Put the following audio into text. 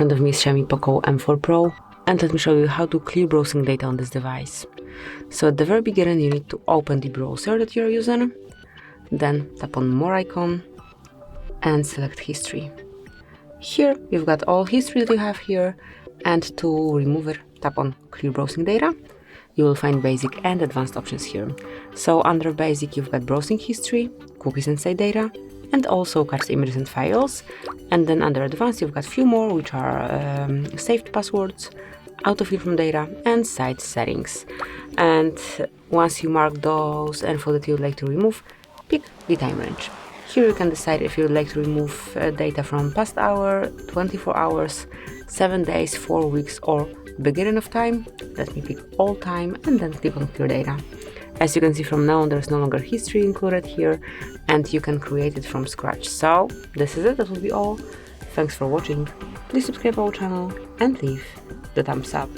front of me is XIAOMI Poco M4 Pro, and let me show you how to clear browsing data on this device. So at the very beginning you need to open the browser that you're using, then tap on More icon and select History. Here you've got all history that you have here, and to remove it, tap on Clear Browsing Data. You will find Basic and Advanced options here. So under Basic you've got Browsing History, Cookies and Site Data, and also cards, images and files. And then under Advanced you've got few more, which are saved passwords, autofill from data, and site settings. And once you mark those info that you would like to remove, pick the time range. Here you can decide if you would like to remove data from past hour, 24 hours, 7 days, 4 weeks, or beginning of time. Let me pick all time and then click on Clear Data. As you can see, from now on there's no longer history included here, and you can create it from scratch. So this is it, that will be all. Thanks for watching. Please subscribe our channel and leave the thumbs up.